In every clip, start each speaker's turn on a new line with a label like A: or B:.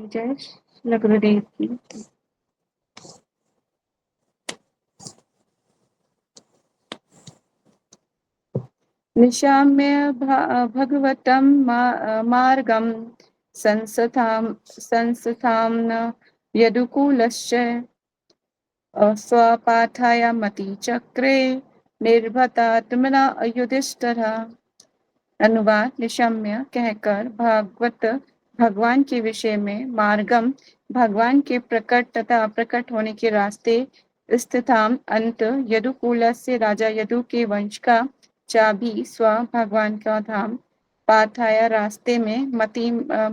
A: जय श्री गुरुदेव की। निशाम्य भगवतं मार्गं संस्थां न यदुकूलश्च स्वपाठाय मतिचक्रे निर्भतात्मना युधिष्ठिरः। अनुवाद। निशम्य कहकर भागवत भगवान के विषय में, मार्गम भगवान के प्रकट तथा अप्रकट होने के रास्ते, स्थिताम अंत यदुकुल से राजा यदु के वंश का, चाबी स्व भगवान का धाम, पाठाया रास्ते में,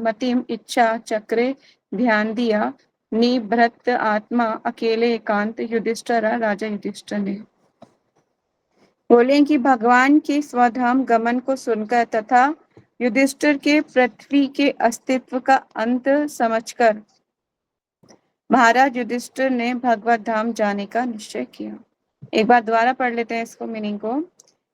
A: मतिम इच्छा चक्रे ध्यान दिया, निभृत आत्मा अकेले एकांत युधिष्ठिर राजा युधिष्ठिर ने। बोले कि भगवान के स्वधाम गमन को सुनकर तथा युधिष्ठिर के पृथ्वी के अस्तित्व का अंत समझकर महाराज युधिष्ठिर ने भगवत धाम जाने का निश्चय किया। एक बार दोबारा पढ़ लेते हैं इसको, मीनिंग को।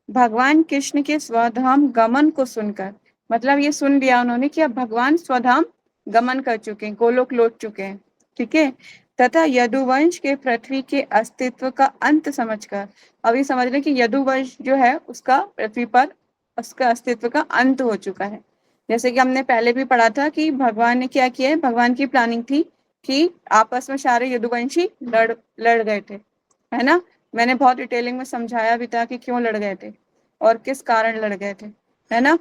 A: भगवान कृष्ण के स्वधाम गमन को सुनकर, मतलब ये सुन लिया उन्होंने कि अब भगवान स्वधाम गमन कर चुके हैं, गोलोक लौट चुके हैं, ठीक है। तथा यदुवंश के पृथ्वी के अस्तित्व का अंत समझकर, अभी समझ रहे कि यदुवंश जो है उसका पृथ्वी पर उसका अस्तित्व का अंत हो चुका है। जैसे कि हमने पहले भी पढ़ा था कि भगवान ने क्या किया है, भगवान की प्लानिंग थी कि आपस में सारे यदुवंशी लड़ गए थे, है ना। मैंने बहुत डिटेलिंग में समझाया भी था कि क्यों लड़ गए थे और किस कारण लड़ गए थे, है ना।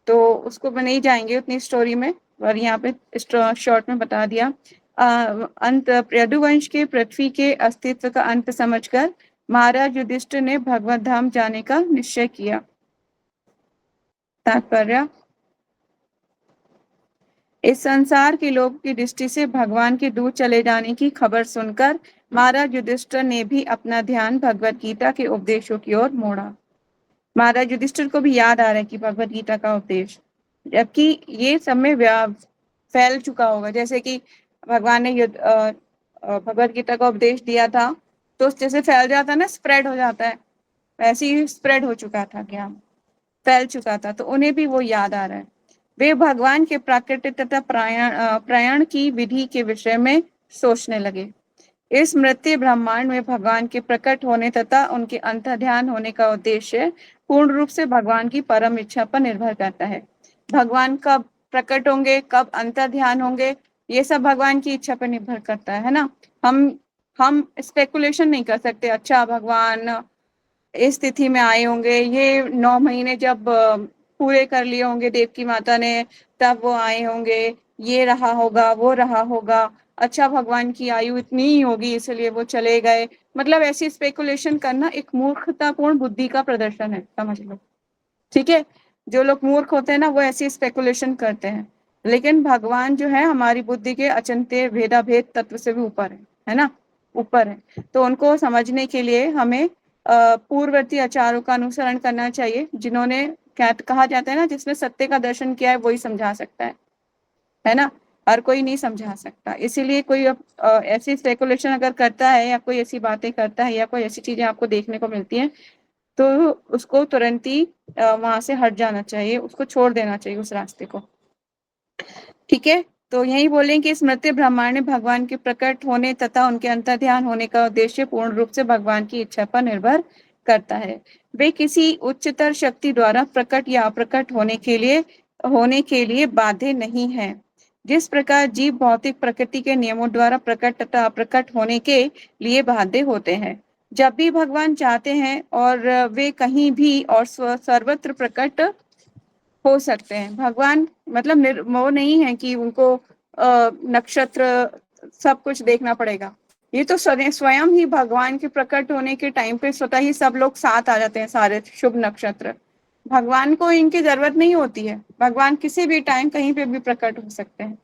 A: तो उसको मैं नहीं जाएंगे उतनी स्टोरी में, और यहाँ पे शॉर्ट में बता दिया। अंत यदुवंश के पृथ्वी के अस्तित्व का अंत समझकर महाराज युधिष्ठिर ने भगवत धाम जाने का निश्चय किया। तात्पर्य, इस संसार के लोगों की दृष्टि से भगवान के दूर चले जाने की खबर सुनकर महाराज युधिष्ठिर ने भी अपना ध्यान भगवत गीता के उपदेशों की ओर मोड़ा। महाराज युधिष्ठिर को भी याद आ रहा है कि भगवत गीता का उपदेश, जबकि ये सब में फैल चुका होगा। जैसे कि भगवान ने भगवत गीता का उपदेश दिया था तो जैसे फैल जाता है ना, स्प्रेड हो जाता है, वैसे ही स्प्रेड हो चुका था, ज्ञान फैल चुका था, तो उन्हें भी वो याद आ रहा है। वे भगवान के प्राकृतिक तथा प्रयाण की विधि के विषय में सोचने लगे। इस मृत्यु ब्रह्मांड में भगवान के प्रकट होने तथा उनके अंतर्ध्यान होने का उद्देश्य पूर्ण रूप से भगवान की परम इच्छा पर निर्भर करता है। भगवान कब प्रकट होंगे, कब अंतर्ध्यान होंगे, ये सब भगवान की इच्छा पर निर्भर करता है ना। हम स्पेकुलेशन नहीं कर सकते, अच्छा भगवान इस तिथि में आए होंगे, ये 9 महीने जब पूरे कर लिए होंगे देव की माता ने, तब वो आए होंगे, ये रहा होगा, वो रहा होगा, अच्छा भगवान की आयु इतनी ही होगी इसलिए वो चले गए। मतलब ऐसी स्पेकुलेशन करना एक मूर्खतापूर्ण बुद्धि का प्रदर्शन है, समझ लो, ठीक है। जो लोग मूर्ख होते हैं ना, वो ऐसी स्पेकुलेशन करते हैं। लेकिन भगवान जो है हमारी बुद्धि के अचिंत्य भेदाभेद तत्व से भी ऊपर है ना, ऊपर है। तो उनको समझने के लिए हमें पूर्ववर्ती आचार्यों का अनुसरण करना चाहिए, जिन्होंने कहा जाता है ना, जिसने सत्य का दर्शन किया है वही समझा सकता है ना। हर कोई नहीं समझा सकता। इसीलिए कोई ऐसी स्पेकुलेशन अगर करता है या कोई ऐसी बातें करता है या कोई ऐसी चीजें आपको देखने को मिलती हैं, तो उसको तुरंत ही वहां से हट जाना चाहिए, उसको छोड़ देना चाहिए उस रास्ते को, ठीक है। तो यही बोलें कि स्मृति ब्रह्मांड में भगवान के प्रकट होने तथा उनके अंतर्ध्यान होने का उद्देश्य पूर्ण रूप से भगवान की इच्छा पर निर्भर करता है। वे किसी उच्चतर शक्ति द्वारा प्रकट या अप्रकट होने के लिए बाध्य नहीं है। जिस प्रकार जीव भौतिक प्रकृति के नियमों द्वारा प्रकट तथा अप्रकट होने के लिए बाध्य होते हैं, जब भी भगवान चाहते हैं और वे कहीं भी और सर्वत्र प्रकट हो सकते हैं। भगवान मतलब वो नहीं है कि उनको नक्षत्र सब कुछ देखना पड़ेगा। ये तो स्वयं ही भगवान के प्रकट होने के टाइम पे स्वतः ही सब लोग साथ आ जाते हैं, सारे शुभ नक्षत्र। भगवान को इनकी जरूरत नहीं होती है, भगवान किसी भी टाइम कहीं पे भी प्रकट हो सकते हैं,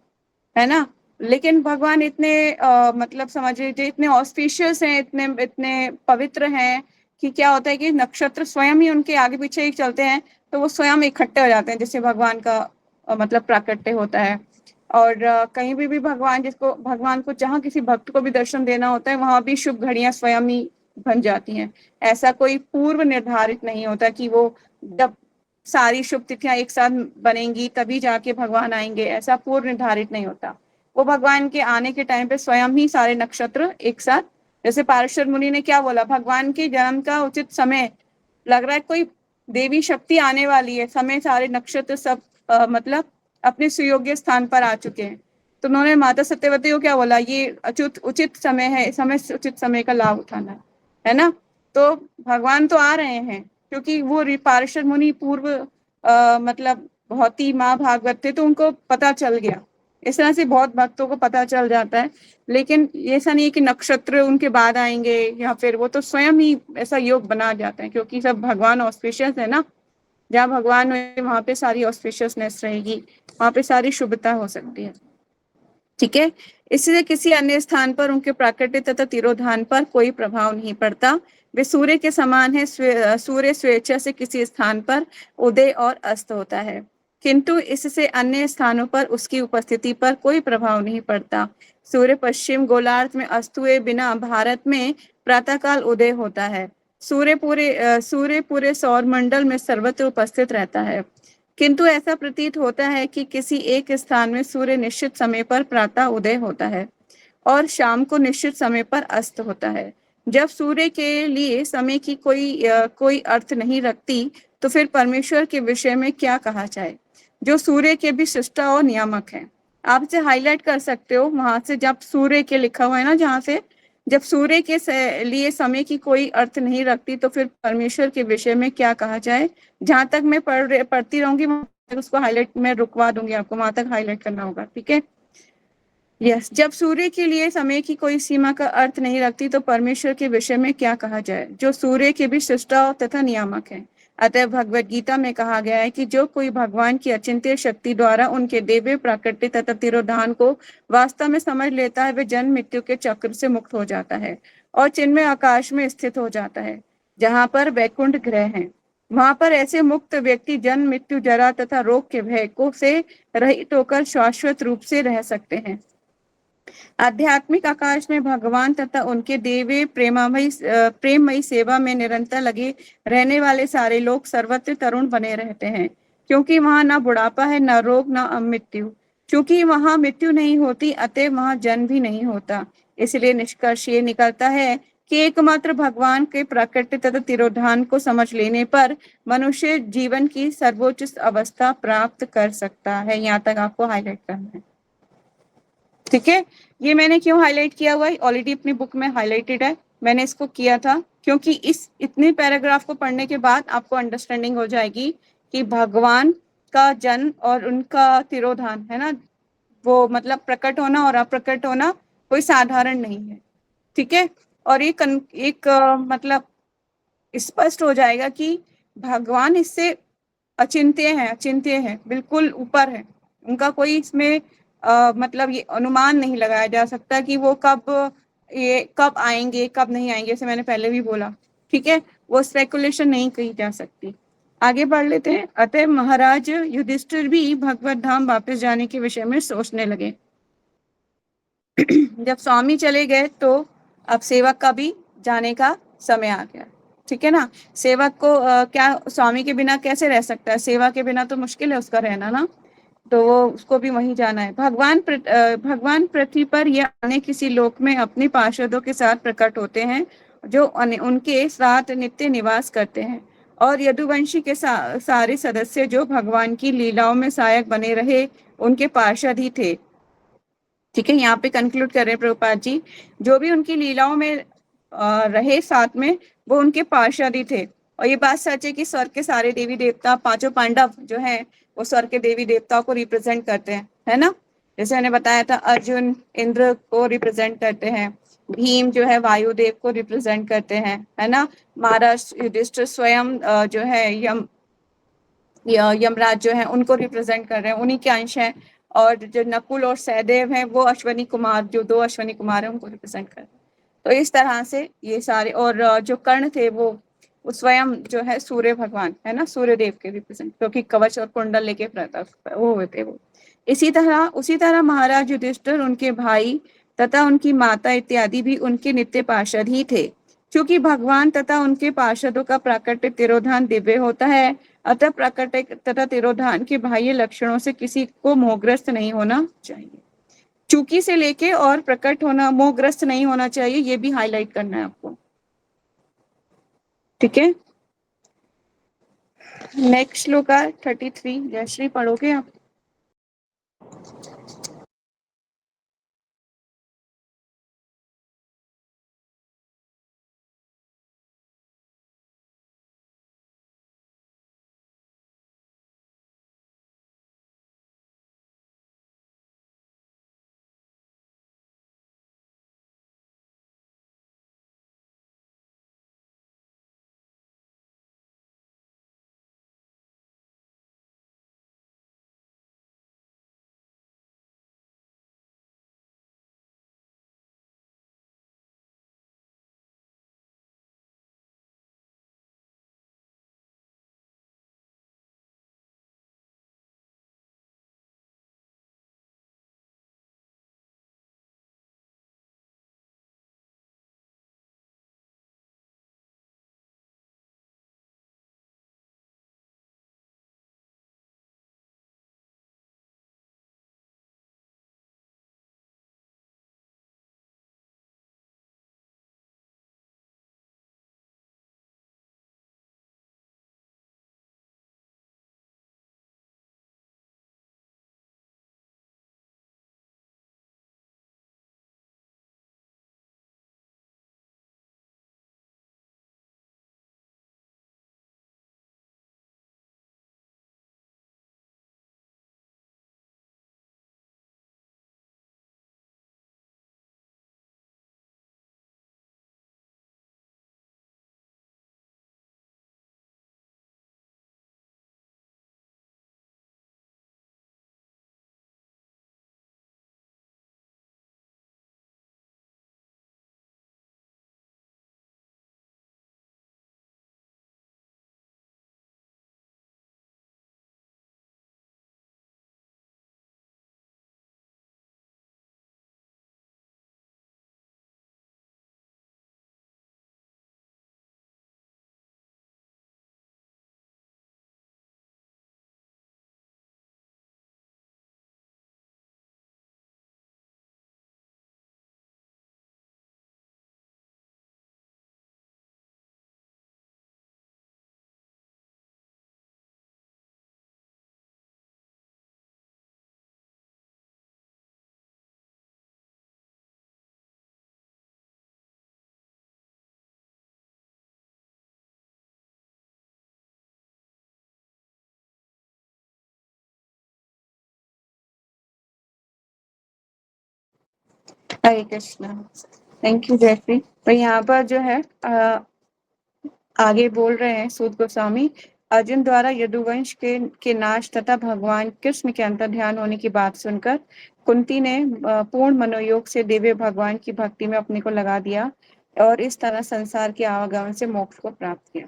A: है ना। लेकिन भगवान इतने मतलब समझ लीजिए इतने ऑस्पिशियस हैं, इतने इतने पवित्र हैं कि क्या होता है कि नक्षत्र स्वयं ही उनके आगे पीछे ही चलते हैं, तो वो स्वयं इकट्ठे हो जाते हैं, जिससे भगवान का मतलब प्राकट्य होता है। और कहीं भी भगवान को जहाँ किसी भक्त को भी दर्शन देना होता है, वहां भी शुभ घड़ियां स्वयं ही बन जाती हैं। ऐसा कोई पूर्व निर्धारित नहीं होता कि वो जब सारी शुभ तिथियां एक साथ बनेंगी तभी जाके भगवान आएंगे, ऐसा पूर्व निर्धारित नहीं होता। वो भगवान के आने के टाइम पे स्वयं ही सारे नक्षत्र एक साथ, जैसे पारशर मुनि ने क्या बोला, भगवान के जन्म का उचित समय लग रहा है, कोई देवी शक्ति आने वाली है, समय सारे नक्षत्र सब मतलब अपने सुयोग्य स्थान पर आ चुके हैं। तो उन्होंने माता सत्यवती को क्या बोला, ये अचुत उचित समय है, समय से उचित समय का लाभ उठाना है ना। तो भगवान तो आ रहे हैं, क्योंकि वो पारशर मुनि पूर्व मतलब बहुत ही महाभागवत थे, तो उनको पता चल गया। इस तरह से बहुत भक्तों को पता चल जाता है, लेकिन ऐसा नहीं है कि नक्षत्र उनके बाद आएंगे या फिर वो तो स्वयं ही ऐसा योग बना जाते हैं, क्योंकि सब भगवान ऑस्पिशियस है ना। जहाँ भगवान है वहां पे सारी ऑस्पिशियसनेस रहेगी, वहां पे सारी शुभता हो सकती है। ठीक है, इसलिए किसी अन्य स्थान पर उनके प्राकृतिक तथा तिरोधान पर कोई प्रभाव नहीं पड़ता। वे सूर्य के समान है, सूर्य स्वेच्छा से किसी स्थान पर उदय और अस्त होता है, किंतु इससे अन्य स्थानों पर उसकी उपस्थिति पर कोई प्रभाव नहीं पड़ता। सूर्य पश्चिम गोलार्ध में अस्त हुए बिना भारत में प्रातःकाल उदय होता है। सूर्य पूरे सौर मंडल में सर्वत्र उपस्थित रहता है, किंतु ऐसा प्रतीत होता है कि किसी एक स्थान में सूर्य निश्चित समय पर प्रातः उदय होता है और शाम को निश्चित समय पर अस्त होता है। जब सूर्य के लिए समय की कोई अर्थ नहीं रखती, तो फिर परमेश्वर के विषय में क्या कहा जाए, जो सूर्य के भी सृष्टा और नियामक है। आप इसे हाईलाइट कर सकते हो वहां से, जब सूर्य के लिखा हुआ है ना, जहाँ से जब सूर्य के लिए समय की कोई अर्थ नहीं रखती, तो फिर परमेश्वर के विषय में क्या कहा जाए। जहां तक मैं पढ़ती रहूंगी उसको हाईलाइट मैं रुकवा दूंगी, आपको वहां तक हाईलाइट करना होगा। ठीक है, यस। जब सूर्य के लिए समय की कोई सीमा का अर्थ नहीं रखती, तो परमेश्वर के विषय में क्या कहा जाए, जो सूर्य के भी सृष्टा तथा नियामक है। अतः भगवत गीता में कहा गया है कि जो कोई भगवान की अचिंत्य शक्ति द्वारा उनके दिव्य प्राकृतिक तथा तिरोधान को वास्तव में समझ लेता है, वह जन्म मृत्यु के चक्र से मुक्त हो जाता है और चिन्मय आकाश में स्थित हो जाता है, जहाँ पर वैकुंठ ग्रह है। वहां पर ऐसे मुक्त व्यक्ति जन्म मृत्यु जरा तथा रोग के भय को से रहित होकर शाश्वत रूप से रह सकते हैं। आध्यात्मिक आकाश में भगवान तथा उनके देवे प्रेममयी सेवा में निरंतर लगे रहने वाले सारे लोग सर्वत्र तरुण बने रहते हैं, क्योंकि वहां ना बुढ़ापा है, ना रोग, ना मृत्यु। क्योंकि वहां मृत्यु नहीं होती, अतः वहां जन्म भी नहीं होता। इसलिए निष्कर्ष ये निकलता है कि एकमात्र भगवान के प्राकृतिक तथा तिरोधान को समझ लेने पर मनुष्य जीवन की सर्वोच्च अवस्था प्राप्त कर सकता है। यहाँ तक आपको हाईलाइट करना है। ठीक है, ये मैंने क्यों हाईलाइट किया हुआ है, ऑलरेडी अपनी बुक में हाईलाइटेड है। मैंने इसको किया था क्योंकि इस इतने पैराग्राफ को पढ़ने के बाद आपको अंडरस्टैंडिंग हो जाएगी कि भगवान का जन्म और उनका तिरोधान है ना, वो मतलब प्रकट होना और अप्रकट होना कोई साधारण नहीं है। ठीक है, और एक मतलब स्पष्ट हो जाएगा कि भगवान इससे अचिंत्य है, बिल्कुल ऊपर है। उनका कोई इसमें मतलब ये अनुमान नहीं लगाया जा सकता कि वो कब आएंगे कब नहीं आएंगे, जैसे मैंने पहले भी बोला। ठीक है, वो स्पेकुलेशन नहीं की जा सकती। आगे बढ़ लेते हैं। अतः महाराज युधिष्ठिर भी भगवत धाम वापस जाने के विषय में सोचने लगे। जब स्वामी चले गए तो अब सेवक का भी जाने का समय आ गया। ठीक है ना, सेवक को क्या स्वामी के बिना कैसे रह सकता है, सेवा के बिना तो मुश्किल है उसका रहना ना, तो वो उसको भी वहीं जाना है। भगवान पृथ्वी पर या अन्य किसी लोक में अपने पार्षदों के साथ प्रकट होते हैं, जो उनके साथ नित्य निवास करते हैं। और यदुवंशी के सारे सदस्य जो भगवान की लीलाओं में सहायक बने रहे, उनके पार्षद ही थे। ठीक है, यहाँ पे कंक्लूड कर रहे हैं प्रभुपाद जी, जो भी उनकी लीलाओं में रहे साथ में, वो उनके पार्षद ही थे। और ये बात सच है कि स्वर्ग के सारे देवी देवता, पांचों पांडव जो हैं, वो स्वर्ग के देवी देवताओं को रिप्रेजेंट करते हैं, है ना। जैसे मैंने बताया था, अर्जुन इंद्र को रिप्रेजेंट करते हैं, भीम जो है वायुदेव को रिप्रेजेंट करते हैं, है ना। महाराज युधिष्ठिर स्वयं जो है यमराज जो है उनको रिप्रेजेंट कर रहे हैं, उन्हीं के अंश हैं। और जो नकुल और सहदेव हैं, वो अश्वनी कुमार, जो 2 अश्वनी कुमार हैं, उनको रिप्रेजेंट कर रहे हैं। तो इस तरह से ये सारे, और जो कर्ण थे वो स्वयं जो है सूर्य भगवान है ना, सूर्य देव के रिप्रेजेंट, क्योंकि कवच और कुंडल लेके वो हुए थे वो। उसी तरह महाराज युधिष्ठिर, उनके भाई तथा उनकी माता इत्यादि भी उनके नित्य पार्षद ही थे। क्योंकि भगवान तथा उनके पार्षदों का प्राकृतिक तिरोधान दिव्य होता है, अतः प्राकृतिक तथा तिरोधान के बाह्य लक्षणों से किसी को मोहग्रस्त नहीं होना चाहिए। चूकी से लेके और प्रकट होना, मोहग्रस्त नहीं होना चाहिए, ये भी हाईलाइट करना है आपको। ठीक है, नेक्स्ट श्लोक है 33। जयश्री पढ़ोगे आप? हरे कृष्णा। Thank you Jayashree. तो यहाँ पर जो है आगे बोल रहे हैं सूत गोस्वामी, अर्जुन द्वारा यदुवंश के नाश तथा भगवान कृष्ण के अंतर ध्यान होने की बात सुनकर कुंती ने पूर्ण मनोयोग से दिव्य भगवान की भक्ति में अपने को लगा दिया और इस तरह संसार के आवागमन से मोक्ष को प्राप्त किया।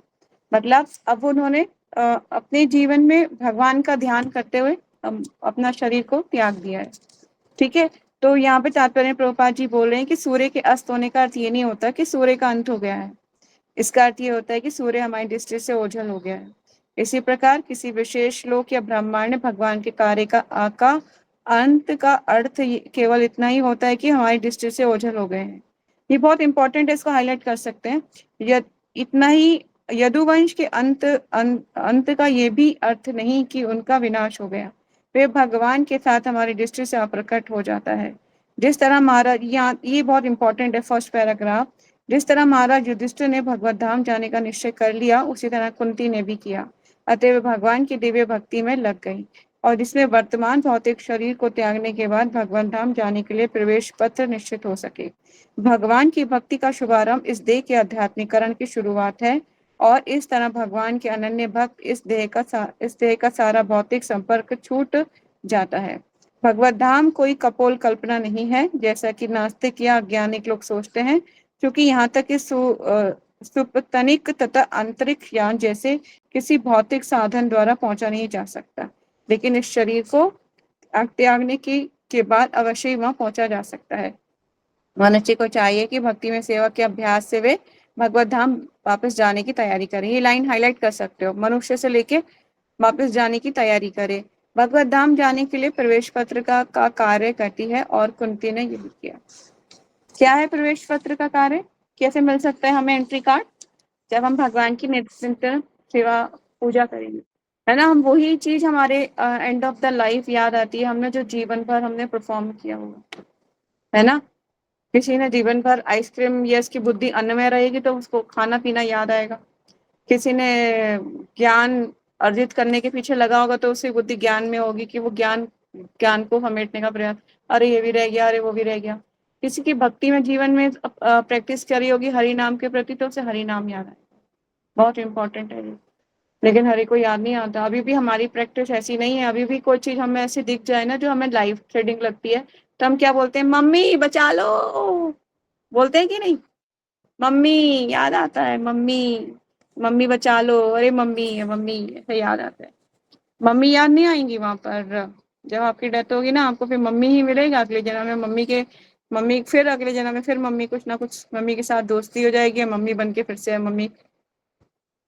A: मतलब अब उन्होंने अपने जीवन में भगवान का ध्यान करते हुए अपना शरीर को त्याग दिया है। ठीक है, तो यहाँ पे तात्पर्य प्रभुपाद जी बोल रहे हैं कि सूर्य के अस्त होने का अर्थ ये नहीं होता कि सूर्य का अंत हो गया है। इसका अर्थ ये होता है कि सूर्य हमारी दृष्टि से ओझल हो गया है। इसी प्रकार किसी विशेष लोक या ब्रह्मांड में भगवान के कार्य का अंत का अर्थ केवल इतना ही होता है कि हमारी दृष्टि से ओझल हो गए हैं। ये बहुत इंपॉर्टेंट है, इसको हाईलाइट कर सकते हैं। इतना ही यदुवंश के अंत का ये भी अर्थ नहीं कि उनका विनाश हो गया, वे भगवान के साथ हमारी दृष्टि से अप्रकट हो जाता है। जिस तरह महाराज, यहाँ ये बहुत इंपॉर्टेंट है फर्स्ट पैराग्राफ, जिस तरह महाराज युधिष्ठिर ने भगवत धाम जाने का निश्चय कर लिया उसी तरह कुंती ने भी किया, अतः वे भगवान की दिव्य भक्ति में लग गई और जिसमें वर्तमान भौतिक शरीर को त्यागने के बाद भगवान धाम जाने के लिए प्रवेश पत्र निश्चित हो सके। भगवान की भक्ति का शुभारंभ इस देह के आध्यात्मिकरण की शुरुआत है और इस तरह भगवान के अनन्य भक्त इस देह का सारा भौतिक संपर्क छूट जाता है। भगवत धाम कोई कपोल कल्पना नहीं है जैसा कि नास्तिक या अज्ञानिक लोग सोचते हैं, क्योंकि यहाँ तक इस सुपतनिक तथा अंतरिक्ष यान जैसे किसी भौतिक साधन द्वारा पहुंचा नहीं जा सकता, लेकिन इस शरीर को त्यागने के बाद अवश्य ही वहां पहुंचा जा सकता है। मनुष्य को चाहिए कि भक्ति में सेवा के अभ्यास से वे भगवत धाम वापस जाने की तैयारी करें। ये लाइन हाईलाइट कर सकते हो, मनुष्य से लेके वापस जाने की तैयारी करे। भगवत धाम जाने के लिए प्रवेश पत्र का कार्य करती है और कुंती ने यही किया। क्या है प्रवेश पत्र का कार्य? कैसे मिल सकता है हमें एंट्री कार्ड? जब हम भगवान की निरंतर सेवा पूजा करेंगे, है ना। हम वही चीज हमारे एंड ऑफ द लाइफ याद आती है, हमने जो जीवन भर हमने परफॉर्म किया होगा, है ना। किसी ने जीवन भर आइसक्रीम, या इसकी बुद्धि अन्न में रहेगी तो उसको खाना पीना याद आएगा। किसी ने ज्ञान अर्जित करने के पीछे लगा होगा तो उसकी बुद्धि ज्ञान में होगी कि वो ज्ञान ज्ञान को समेटने का प्रयास, अरे ये भी रह गया, अरे वो भी रह गया। किसी की भक्ति में जीवन में प्रैक्टिस करी होगी हरि नाम के प्रति, तो उसे हरि नाम याद आएगा। बहुत इंपॉर्टेंट है ये। लेकिन हरि को याद नहीं आता। अभी भी हमारी प्रैक्टिस ऐसी नहीं है। अभी भी कोई चीज हमें ऐसी दिख जाए ना जो हमें लाइफ थ्रेडिंग लगती है, तो हम क्या बोलते हैं? मम्मी बचा लो। बोलते हैं कि नहीं? मम्मी याद आता है, मम्मी, मम्मी बचा लो, अरे मम्मी मम्मी, ऐसे याद आता है। मम्मी याद नहीं आएंगी वहां पर। जब आपकी डेथ होगी ना, आपको फिर मम्मी ही मिलेगा अगले जन्म में। मम्मी फिर अगले जन्म में फिर मम्मी कुछ ना कुछ मम्मी के साथ दोस्ती हो जाएगी, मम्मी बन के फिर से मम्मी,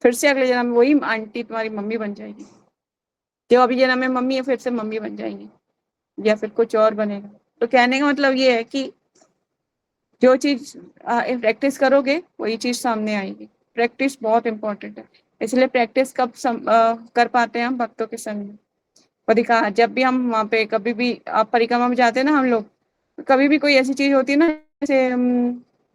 A: फिर से अगले जन्म में वही आंटी तुम्हारी मम्मी बन जाएगी। जो अभी जन्म में मम्मी है फिर से मम्मी बन जाएंगी, या फिर कुछ और बनेगा। तो कहने का मतलब ये है कि जो चीज प्रैक्टिस करोगे वही चीज सामने आएगी। प्रैक्टिस बहुत इंपॉर्टेंट है। इसलिए प्रैक्टिस कब कर पाते हैं हम? भक्तों के संग में। और दिखा, जब भी हम वहाँ पे कभी भी आप परिक्रमा में जाते हैं ना हम लोग, कभी भी कोई ऐसी चीज होती है ना, जैसे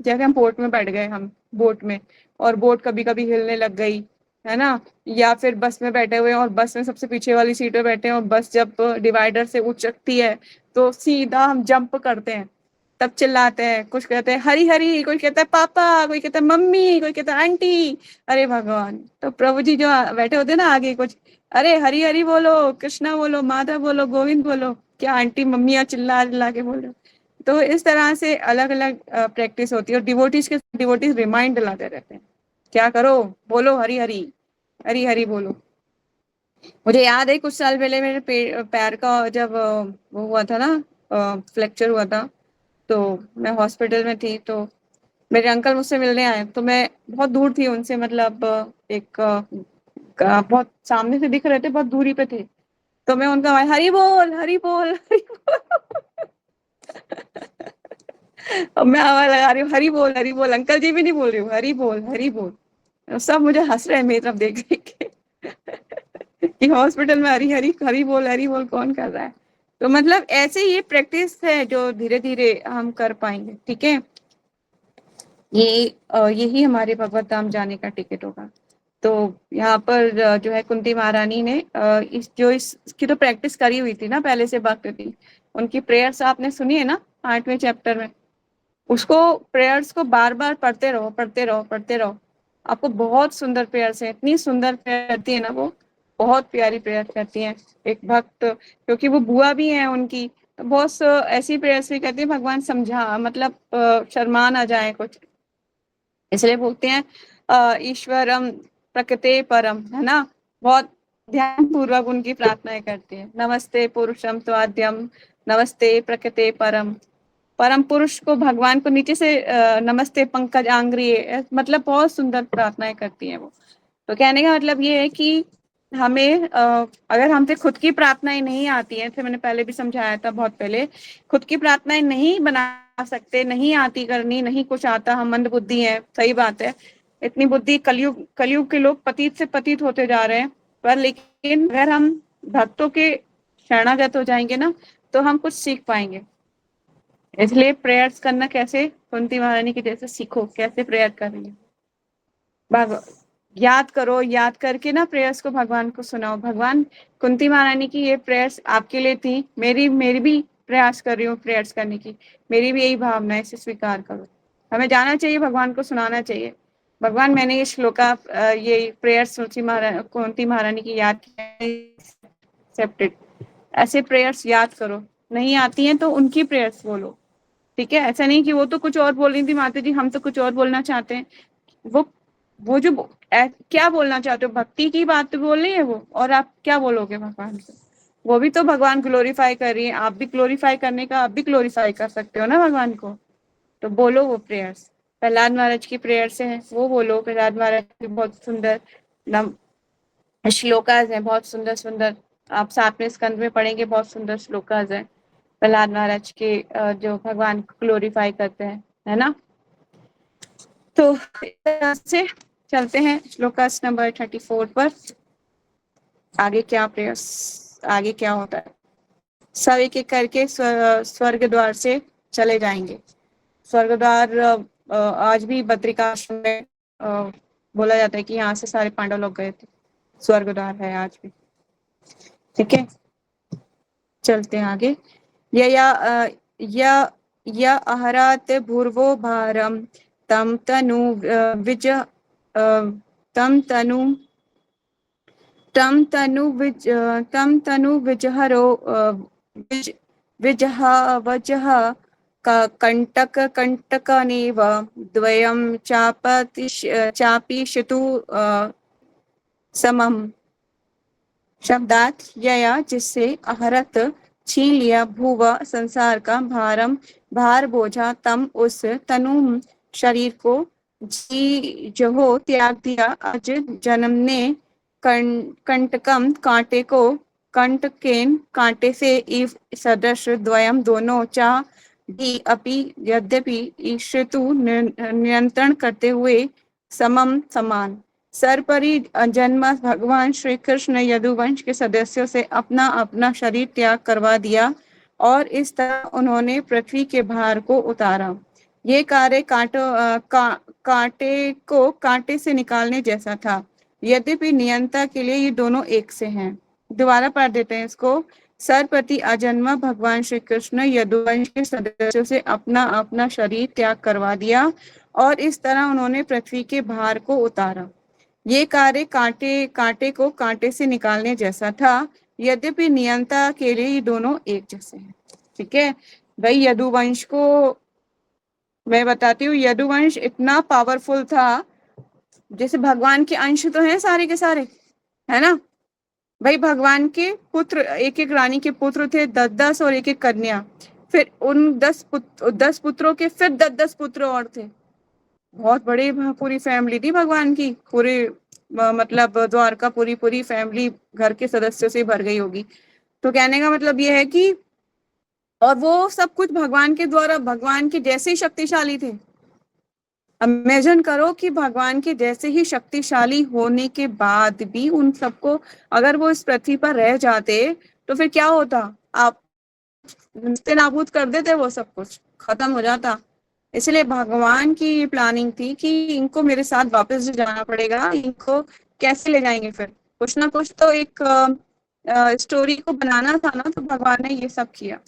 A: जैसे हम बोट में बैठ गए, हम बोट में, और बोट कभी कभी हिलने लग गई, है ना। या फिर बस में बैठे हुए हैं और बस में सबसे पीछे वाली सीट पे बैठे हैं, और बस जब डिवाइडर से उचकती है तो सीधा हम जंप करते हैं। तब चिल्लाते हैं, कुछ कहते हैं हरी हरी, कोई कहता है पापा, कोई कहता है मम्मी, कोई कहता है आंटी। अरे भगवान, तो प्रभु जी जो बैठे होते हैं ना आगे, कुछ अरे हरी हरी बोलो, कृष्णा बोलो, माधव बोलो, गोविंद बोलो, क्या आंटी मम्मियाँ चिल्ला चिल्ला के बोलो। तो इस तरह से अलग अलग प्रैक्टिस होती है, और डिवोटीज रिमाइंड दिलाते रहते हैं, क्या करो, बोलो हरी हरी, हरी हरी बोलो। मुझे याद है कुछ साल पहले मेरे पैर का जब वो हुआ था ना, फ्रैक्चर हुआ था, तो मैं हॉस्पिटल में थी। तो मेरे अंकल मुझसे मिलने आए, तो मैं बहुत दूर थी उनसे, मतलब एक बहुत सामने से दिख रहे थे, बहुत दूरी पे थे। तो मैं उनका आवाज, हरी बोल हरी बोल हरी बोल। अब मैं आवाज लगा रही हूँ, हरी बोल हरी बोल, अंकल जी भी नहीं बोल रही हूँ, हरी बोल हरी बोल। सब मुझे हंस रहे हैं मेरी तरफ देख देख के कि हॉस्पिटल में हरी बोल कौन कर रहा है। तो मतलब ऐसे ये प्रैक्टिस है जो धीरे धीरे हम कर पाएंगे, ठीक है। ये यही हमारे भगवत धाम जाने का टिकट होगा। तो यहाँ पर जो है कुंती महारानी ने इसकी तो प्रैक्टिस करी हुई थी ना पहले से, भक्त थी। उनकी प्रेयर्स आपने सुनी है ना 8वें चैप्टर में। उसको प्रेयर्स को बार बार पढ़ते रहो, पढ़ते रहो, पढ़ते रहो। आपको बहुत सुंदर प्रेयर्स है, इतनी सुंदर प्रेयर करती है ना वो, बहुत प्यारी प्रेयर करती हैं एक भक्त, क्योंकि वो बुआ भी है उनकी। तो बहुत ऐसी प्रेयर्स भी करती है, भगवान समझा, मतलब शर्मा ना जाए कुछ, इसलिए बोलते हैं ईश्वरम प्रकृते परम, है ना। बहुत ध्यान पूर्वक उनकी प्रार्थनाएं करते हैं। नमस्ते पुरुषम त्वाद्यम, नमस्ते प्रकृते परम। परम पुरुष को, भगवान को नीचे से नमस्ते पंकज आंग्री, मतलब बहुत सुंदर प्रार्थनाएं करती हैं वो। तो कहने का मतलब ये है कि हमें अगर हमसे खुद की प्रार्थनाएं नहीं आती हैं, फिर मैंने पहले भी समझाया था बहुत पहले, खुद की प्रार्थनाएं नहीं बना सकते, नहीं आती करनी, नहीं कुछ आता, हम मंद बुद्धि हैं, सही बात है। इतनी बुद्धि, कलयुग कलयुग के लोग पतित से पतित होते जा रहे हैं। पर लेकिन अगर हम भक्तों के शरणागत हो जाएंगे ना, तो हम कुछ सीख पाएंगे। इसलिए प्रेयर्स करना कैसे, कुंती महारानी की जैसे सीखो कैसे प्रेयर कर रही है। भग याद करो, याद करके ना प्रेयर्स को भगवान को सुनाओ। भगवान, कुंती महारानी की ये प्रेयर्स आपके लिए थी, मेरी भी प्रयास कर रही हूँ प्रेयर्स करने की। मेरी भी यही भावना है, इसे स्वीकार करो। हमें जाना चाहिए, भगवान को सुनाना चाहिए, भगवान मैंने ये श्लोका, ये प्रेयर्स कुंती महारानी की याद एक्सेप्टेड। ऐसे प्रेयर्स याद करो। नहीं आती हैं तो उनकी प्रेयर्स बोलो, ठीक है। ऐसा नहीं कि वो तो कुछ और बोल रही थी माता जी, हम तो कुछ और बोलना चाहते हैं। वो वो जो क्या बोलना चाहते हो, भक्ति की बात तो बोल रही है वो, और आप क्या बोलोगे भगवान को? वो भी तो भगवान ग्लोरीफाई कर रही है, आप भी ग्लोरीफाई करने का, आप भी ग्लोरीफाई कर सकते हो ना भगवान को। तो बोलो वो प्रेयर्स। प्रहलाद महाराज की प्रेयर से है वो बोलो। प्रहलाद महाराज की बहुत सुंदर नम श्लोकाज है, बहुत सुंदर सुंदर। आप 7वें स्कंद में पढ़ेंगे, बहुत सुंदर श्लोकाज है प्रहलाद महाराज के, जो भगवान को ग्लोरीफाई करते हैं, है ना। तो इस तरह से चलते हैं श्लोकास नंबर 34 पर। आगे क्या प्रयास, आगे क्या होता है, सब एक एक करके स्वर्ग द्वार से चले जाएंगे। स्वर्ग द्वार आज भी बद्रिकाश्रम में बोला जाता है कि यहाँ से सारे पांडव लोग गए थे, स्वर्ग द्वार है आज भी। ठीक है, चलते हैं आगे। या अहरात भूर्वो भारम तम तनु विज तम तनु तम तनु विजहरो विजहावजः कंटकनेव द्वयं चापीषतु समम। शब्दार्थ, यया जिससे, अहरत छीन लिया, भूव संसार का, भारम भार बोझा, तम उस, तनु शरीर को, जी जहो त्याग दिया, अज जन्म ने, कंटकम कांटे को, कंटकेन कांटे से, इव सदृश, द्वयम दोनों, चा भी अपि यद्यपि, ईश्तु नियंत्रण करते हुए, समम समान। सर्वपरि जन्म भगवान श्री कृष्ण यदुवंश के सदस्यों से अपना अपना शरीर त्याग करवा दिया और इस तरह उन्होंने पृथ्वी के भार को उतारा। ये कार्य कांटे को कांटे से निकालने जैसा था, यद्यपि नियंता के लिए ये दोनों एक से हैं। दोबारा पढ़ देते हैं इसको। सर्वप्रति अजन्मा भगवान श्री कृष्ण यदुवंश के सदस्यों से अपना अपना शरीर त्याग करवा दिया और इस तरह उन्होंने पृथ्वी के भार को उतारा। ये कार्य कांटे को कांटे से निकालने जैसा था, यद्यपि नियंता के लिए ये दोनों एक जैसे हैं। ठीक है भाई, यदुवंश को मैं बताती हूँ, यदुवंश इतना पावरफुल था, जैसे भगवान के अंश तो हैं सारे के सारे, है ना भाई। भगवान के पुत्र, एक एक रानी के पुत्र थे 10-10 और एक एक कन्या, फिर उन 10 पुत्रों के फिर 10-10 पुत्र और थे। बहुत बड़ी पूरी फैमिली थी भगवान की, पूरे मतलब द्वारका पूरी फैमिली घर के सदस्यों से भर गई होगी। तो कहने का मतलब ये है कि, और वो सब कुछ भगवान के द्वारा, भगवान के जैसे ही शक्तिशाली थे। इमेजिन करो कि भगवान के जैसे ही शक्तिशाली होने के बाद भी उन सबको, अगर वो इस पृथ्वी पर रह जाते तो फिर क्या होता, आप नाबूद कर देते, वो सब कुछ खत्म हो जाता। इसलिए भगवान की प्लानिंग थी कि इनको मेरे साथ वापस जाना पड़ेगा, इनको कैसे ले जाएंगे, फिर कुछ ना कुछ तो एक स्टोरी को बनाना था ना, तो भगवान ने ये सब किया,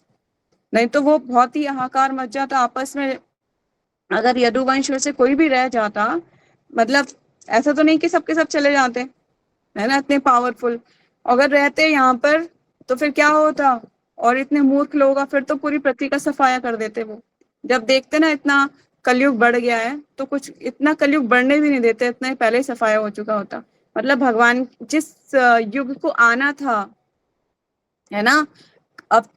A: नहीं तो वो बहुत ही हाहाकार मच जाता आपस में। अगर यदुवंश में से कोई भी रह जाता, मतलब ऐसा तो नहीं कि सबके सब चले जाते, है ना, इतने पावरफुल अगर रहते यहाँ पर तो फिर क्या होता, और इतने मूर्ख लोग फिर तो पूरी पृथ्वी का सफाया कर देते। वो जब देखते ना इतना कलयुग बढ़ गया है, तो कुछ इतना कलयुग बढ़ने भी नहीं देते, इतना ही पहले ही सफाया हो चुका होता। मतलब भगवान जिस युग को आना था, है ना, अब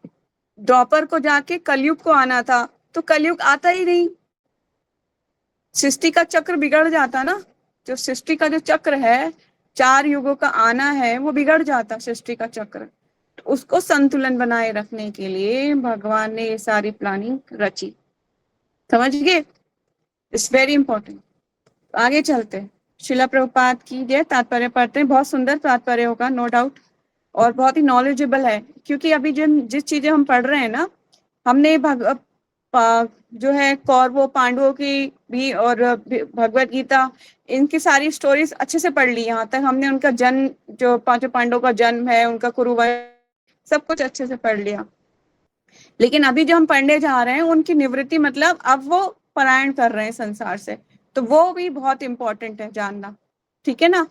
A: द्वापर को जाके कलयुग को आना था, तो कलयुग आता ही नहीं, सृष्टि का चक्र बिगड़ जाता ना। जो सृष्टि का जो चक्र है, 4 युगों का आना है, वो बिगड़ जाता सृष्टि का चक्र। तो उसको संतुलन बनाए रखने के लिए भगवान ने ये सारी प्लानिंग रची। समझ गए, इट्स वेरी इंपॉर्टेंट। आगे चलते हैं। शिला प्रभुपाद की जय। तात्पर्य पढ़ते हैं, बहुत सुंदर तात्पर्य होगा नो डाउट, और बहुत ही नॉलेजेबल है, क्योंकि अभी जिस चीजें हम पढ़ रहे हैं ना, हमने जो है कौरवों पांडवों की भी और भगवत गीता, इनकी सारी स्टोरीज अच्छे से पढ़ ली। यहाँ तक हमने उनका जन्म, जो 5 पांडवों का जन्म है, उनका कुरुवंश, सब कुछ अच्छे से पढ़ लिया। लेकिन अभी जो हम पढ़ने जा रहे हैं, उनकी निवृत्ति, मतलब अब वो पलायन कर रहे हैं संसार से, तो वो भी बहुत इंपॉर्टेंट है जानना। ठीक है ना,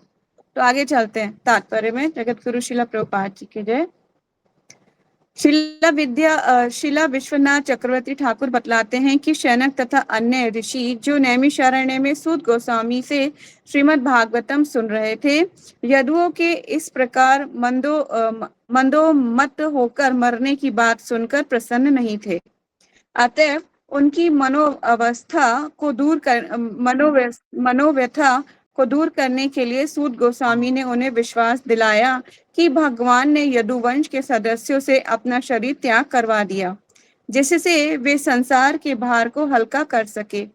A: तो आगे चलते हैं तात्पर्य में। जगत गुरु शिला प्रभुपाद जी की जय। शिला विश्वनाथ चक्रवर्ती ठाकुर बतलाते हैं कि शौनक तथा अन्य ऋषि जो नैमिषारण्य में सूत गोस्वामी से श्रीमद् भागवतम सुन रहे थे, यदुओं के इस प्रकार मंदोमत होकर मरने की बात सुनकर प्रसन्न नहीं थे। अतएव उनकी मनोव्यथा को दूर करने के लिए सूत गोस्वामी ने उन्हें विश्वास दिलाया कि भगवान ने यदुवंश के सदस्यों से अपना शरीर त्याग करवा दिया, जिससे वे संसार के भार को हल्का कर सके।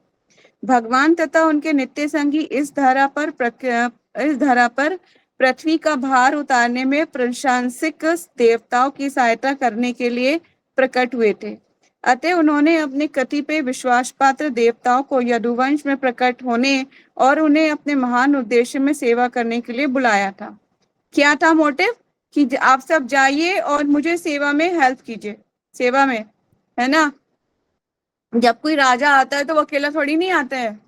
A: भगवान तथा उनके नित्य संगी इस धरा पर पृथ्वी का भार उतारने में प्रशंसिक देवताओं की सहायता करने के लिए प्रकट हुए थे। अतः उन्होंने अपने कतिपय विश्वास पात्र देवताओं को यदुवंश में प्रकट होने और उन्हें अपने महान उद्देश्य में सेवा करने के लिए बुलाया था। क्या था मोटिव? कि आप सब जाइए और मुझे सेवा में हेल्प कीजिए, सेवा में, है ना। जब कोई राजा आता है तो वो अकेला थोड़ी नहीं आता है,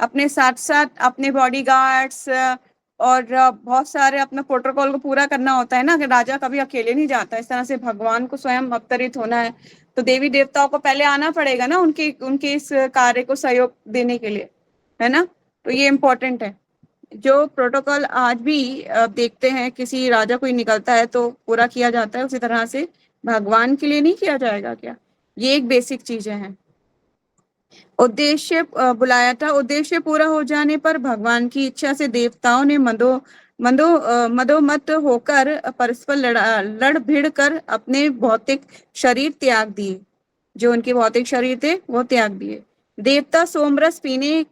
A: अपने साथ साथ अपने बॉडीगार्ड्स और बहुत सारे अपना प्रोटोकॉल को पूरा करना होता है ना, कि राजा कभी अकेले नहीं जाता। इस तरह से भगवान को स्वयं अवतरित होना है तो देवी देवताओं को पहले आना पड़ेगा ना, उनके इस कार्य को सहयोग देने के लिए, है ना। तो ये इम्पोर्टेंट है। जो प्रोटोकॉल आज भी देखते हैं, किसी राजा कोई निकलता है तो पूरा किया जाता है, उसी तरह से भगवान के लिए नहीं किया जाएगा क्या? ये एक बेसिक चीजें हैं। उद्देश्य बुलाया था। उद्देश्य पूरा हो जाने पर भगवान की इच्छा से देवताओं ने मदोमत होकर परस्पर लड़ भिड़ कर अपने भौतिक शरीर त्याग दिए। जो उनके भौतिक शरीर थे वो त्याग दिए। देवता सोमरस पीने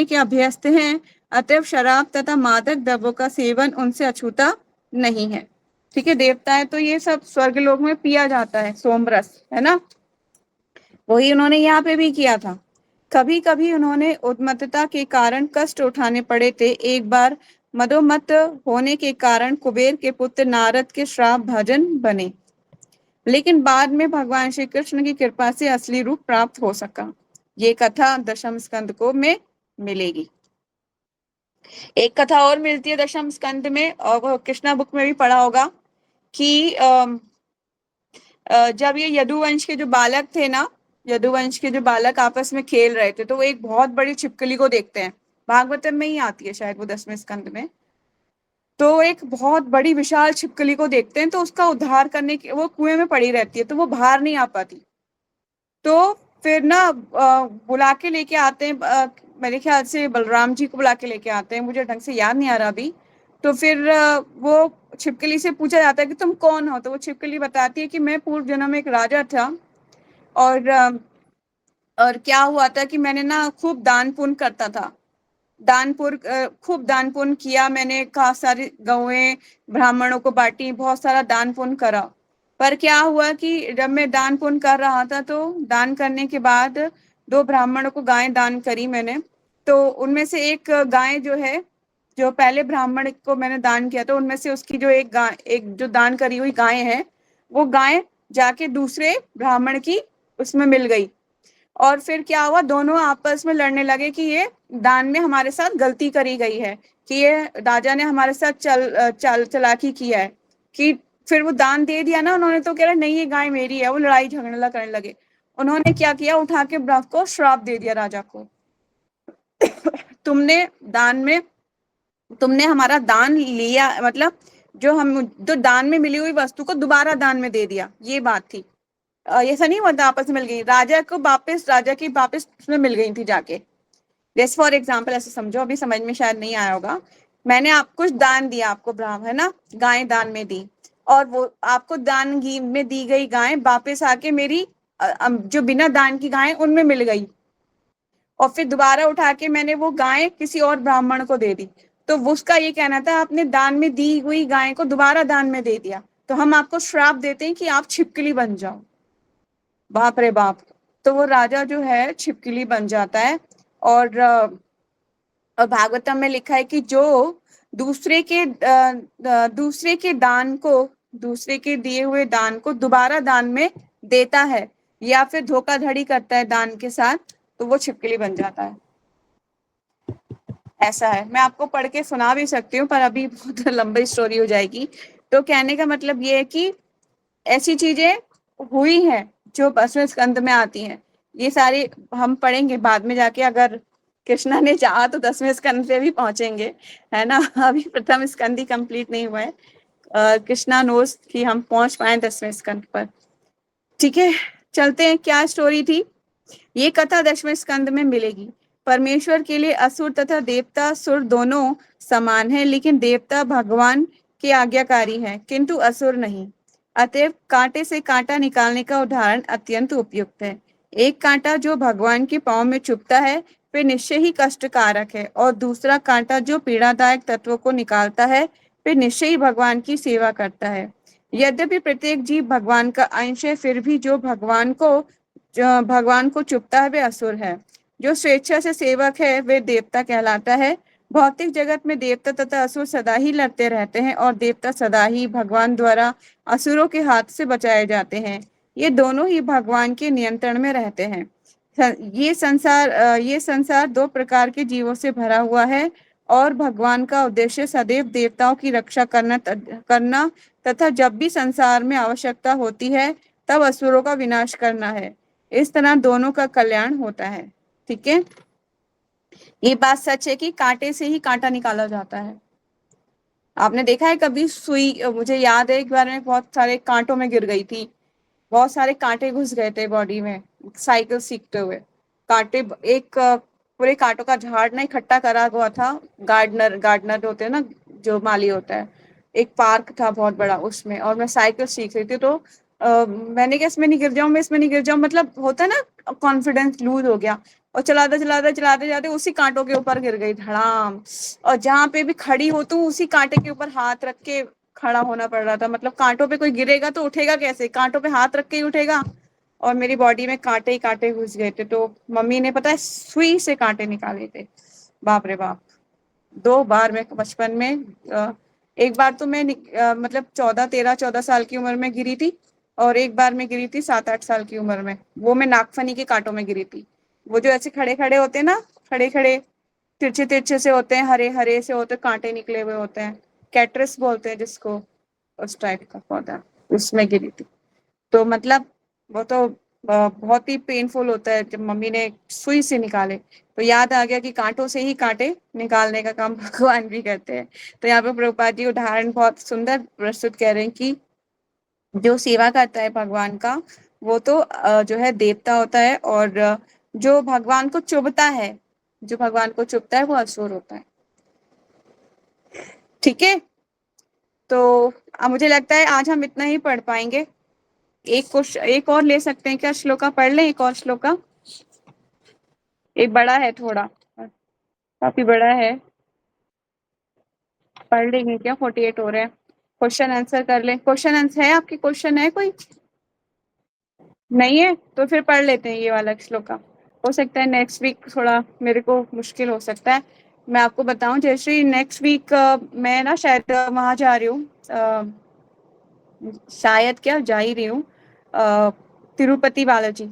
A: के अभ्यस्त हैं, अतएव शराब तथा मादक द्रव्यों का सेवन उनसे अछूता नहीं है। ठीक है, देवता है तो ये सब स्वर्गलोक में पिया जाता है, सोमरस, है ना। वही उन्होंने यहाँ पे भी किया था। कभी कभी उन्होंने उन्मत्तता के कारण कष्ट उठाने पड़े थे। एक बार मदोमत होने के कारण कुबेर के पुत्र नारद के श्राप भजन बने, लेकिन बाद में भगवान श्री कृष्ण की कृपा से असली रूप प्राप्त हो सका। ये कथा दशम स्कंद को में मिलेगी। एक कथा और मिलती है दशम स्कंद में, और वो कृष्णा बुक में भी पढ़ा होगा कि जब ये यदुवंश के जो बालक थे ना, यदुवंश के जो बालक आपस में खेल रहे थे, तो वो एक बहुत बड़ी छिपकली को देखते हैं। भागवतम में ही आती है शायद वो 10वें स्कंद में। तो एक बहुत बड़ी विशाल छिपकली को देखते हैं, तो उसका उद्धार करने के, वो कुएं में पड़ी रहती है तो वो बाहर नहीं आ पाती। तो फिर ना बुला के लेके आते हैं, मेरे ख्याल से बलराम जी को बुला के लेके आते हैं, मुझे ढंग से याद नहीं आ रहा अभी। तो फिर वो छिपकली से पूछा जाता है कि तुम कौन हो, तो वो छिपकली बताती है कि मैं पूर्व जन्म में एक राजा था, और क्या हुआ था कि मैंने ना खूब दान पुण्य करता था, खूब दान पुण्य किया मैंने, काफी सारी गौएं ब्राह्मणों को बांटी, बहुत सारा दान पुण्य करा। पर क्या हुआ कि जब मैं दान पुण्य कर रहा था तो दान करने के बाद 2 ब्राह्मणों को गाय दान करी मैंने। तो उनमें से एक गाय जो है, जो पहले ब्राह्मण को मैंने दान किया था, उनमें से उसकी जो एक जो दान करी हुई गाय है, वो गाय जाके दूसरे ब्राह्मण की उसमें मिल गई। और फिर क्या हुआ, दोनों आपस में लड़ने लगे कि ये दान में हमारे साथ गलती करी गई है, कि ये राजा ने हमारे साथ चालाकी किया है। कि फिर वो दान दे दिया ना उन्होंने, तो कह रहा नहीं ये गाय मेरी है, वो लड़ाई झगड़ा करने लगे। उन्होंने क्या किया, उठा के ब्रह्म को श्राप दे दिया राजा को। तुमने हमारा दान लिया, मतलब जो दान में मिली हुई वस्तु को दोबारा दान में दे दिया, ये बात थी। ऐसा नहीं हुआ था आपस में मिल गई, राजा की वापस उसमें मिल गई थी जाके। जैसे फॉर एग्जाम्पल ऐसे समझो, अभी समझ में शायद नहीं आया होगा। मैंने आप कुछ दान दिया, आपको ब्राह्मण है ना, गाय दान में दी, और वो आपको दान घी में दी गई गाय वापस आके मेरी जो बिना दान की गाय उनमें मिल गई, और फिर दोबारा उठा के मैंने वो गाय किसी और ब्राह्मण को दे दी। तो उसका ये कहना था आपने दान में दी हुई गाय को दोबारा दान में दे दिया, तो हम आपको श्राप देते हैं कि आप छिपकली बन जाओ। बाप रे बाप। तो वो राजा जो है छिपकली बन जाता है। और भागवतम में लिखा है कि जो दूसरे के दिए हुए दान को दोबारा दान में देता है, या फिर धोखाधड़ी करता है दान के साथ, तो वो छिपकली बन जाता है। ऐसा है। मैं आपको पढ़ के सुना भी सकती हूँ, पर अभी बहुत लंबी स्टोरी हो जाएगी। तो कहने का मतलब ये है कि ऐसी चीजें हुई हैं जो 10वें स्कंद में आती हैं। ये सारी हम पढ़ेंगे बाद में जाके, अगर कृष्णा ने चाहा तो 10वें स्कंद पे भी पहुंचेंगे, है ना। अभी प्रथम स्कंद ही कंप्लीट नहीं हुआ है। कृष्णा नोस कि हम पहुंच पाए 10वें स्कंद पर। ठीक है, चलते हैं। क्या स्टोरी थी, ये कथा 10वें स्कंद में मिलेगी। परमेश्वर के लिए असुर तथा देवता सुर दोनों समान हैं, लेकिन देवता भगवान के आज्ञाकारी हैं, किंतु असुर नहीं। अतएव कांटे से कांटा निकालने का उदाहरण अत्यंत उपयुक्त है। एक कांटा जो भगवान के पांव में चुभता है वे निश्चय ही कष्टकारक है, और दूसरा कांटा जो पीड़ादायक तत्वों को निकालता है वे निश्चय ही भगवान की सेवा करता है। यद्यपि प्रत्येक जीव भगवान का अंश है, फिर भी जो भगवान को चुभता है वे असुर है। जो स्वेच्छा से सेवक है वे देवता कहलाता है। भौतिक जगत में देवता तथा असुर सदा ही लड़ते रहते हैं, और देवता सदा ही भगवान द्वारा असुरों के हाथ से बचाए जाते हैं। ये दोनों ही भगवान के नियंत्रण में रहते हैं। ये संसार दो प्रकार के जीवों से भरा हुआ है, और भगवान का उद्देश्य सदैव देवताओं की रक्षा करना तथा जब भी संसार में आवश्यकता होती है तब असुरों का विनाश करना है। इस तरह दोनों का कल्याण होता है। ठीक है, ये बात सच है कि कांटे से ही कांटा निकाला जाता है। आपने देखा है कभी सुई? मुझे याद है एक बार मैं बहुत सारे कांटों में गिर गई थी, बहुत सारे कांटे घुस गए थे बॉडी में साइकिल सीखते हुए। कांटे, एक पूरे कांटों का झाड़ ना इकट्ठा करा हुआ था। गार्डनर गार्डनर होते हैं ना, जो माली होता है, एक पार्क था बहुत बड़ा उसमें, और मैं साइकिल सीख रही थी। तो मैंने कहा इसमें नहीं गिर जाऊं, मैं इसमें नहीं गिर जाऊं, मतलब होता है ना, कॉन्फिडेंस लूज हो गया। और चलाते चलाते चलाते जाते उसी कांटों के ऊपर गिर गई धड़ाम। और जहां पे भी खड़ी हो तो उसी कांटे के ऊपर हाथ रख के खड़ा होना पड़ रहा था। मतलब कांटों पे कोई गिरेगा तो उठेगा कैसे? कांटों पे हाथ रख के ही उठेगा। और मेरी बॉडी में कांटे ही कांटे घुस गए थे। तो मम्मी ने, पता है, सुई से कांटे निकाले थे। बाप रे बाप। 2 बार मैं बचपन में, एक बार तो मैं मतलब 14 13 14 साल की उम्र में गिरी थी, और एक बार मैं गिरी थी 7 8 साल की उम्र में। वो मैं नागफनी के कांटों में गिरी थी। वो जो ऐसे खड़े खड़े होते हैं ना, खड़े खड़े तिरछे तिरछे से होते हैं, हरे हरे से होते हैं, कांटे निकले हुए होते हैं, कैट्रस बोलते हैं जिसको, उस टाइप का पौधा, उसमें गिरी थी। तो मतलब वो तो बहुत ही पेनफुल होता है जब मम्मी ने सुई से निकाले। तो याद आ गया कि कांटों से ही कांटे निकालने का काम भगवान भी करते हैं। तो यहाँ पे प्रभुपाद जी उदाहरण बहुत सुंदर प्रस्तुत कह रहे हैं कि जो सेवा करता है भगवान का वो तो जो है देवता होता है, और जो भगवान को चुभता है, जो भगवान को चुभता है वो असुर होता है। ठीक है, तो मुझे लगता है आज हम इतना ही पढ़ पाएंगे। एक और ले सकते हैं क्या? श्लोका पढ़ लें, एक और श्लोका। एक बड़ा है थोड़ा, काफी बड़ा है, पढ़ लेंगे क्या? 48 हो रहे हैं। क्वेश्चन आंसर कर ले। क्वेश्चन आंसर है आपकी? क्वेश्चन है कोई? नहीं है तो फिर पढ़ लेते हैं ये वाला श्लोका। हो सकता है नेक्स्ट वीक थोड़ा मेरे को मुश्किल हो सकता है। मैं आपको बताऊं जयश्री, नेक्स्ट वीक मैं ना शायद वहां जा रही हूँ, शायद क्या जा ही रही हूँ, तिरुपति बालाजी।